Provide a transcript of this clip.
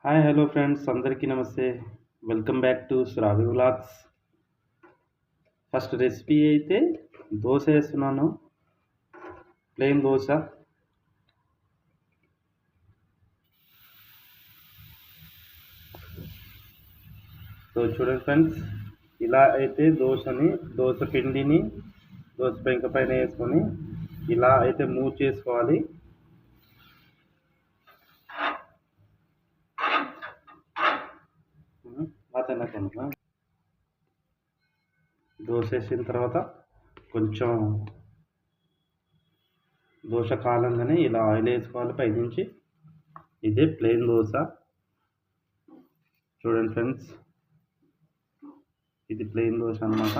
Hi hello friends అందరికీ నమస్తే. Welcome back to Shravya vlogs. First recipe అయితే దోశ వేస్తున్నాను, ప్లెయిన్ దోశ. సో చూడండి ఫ్రెండ్స్, ఇలా అయితే దోశ పిండిని దోశ పెంక పైన వేసుకొని ఇలా అయితే మూవ్ చేసుకోవాలి. దోశ వేసిన తర్వాత కొంచెం దోశ కాలంగానే ఇలా ఆయిల్ వేసుకోవాలి పైనుంచి. ఇదే ప్లెయిన్ దోశ. చూడండి ఫ్రెండ్స్, ఇది ప్లెయిన్ దోశ అన్నమాట.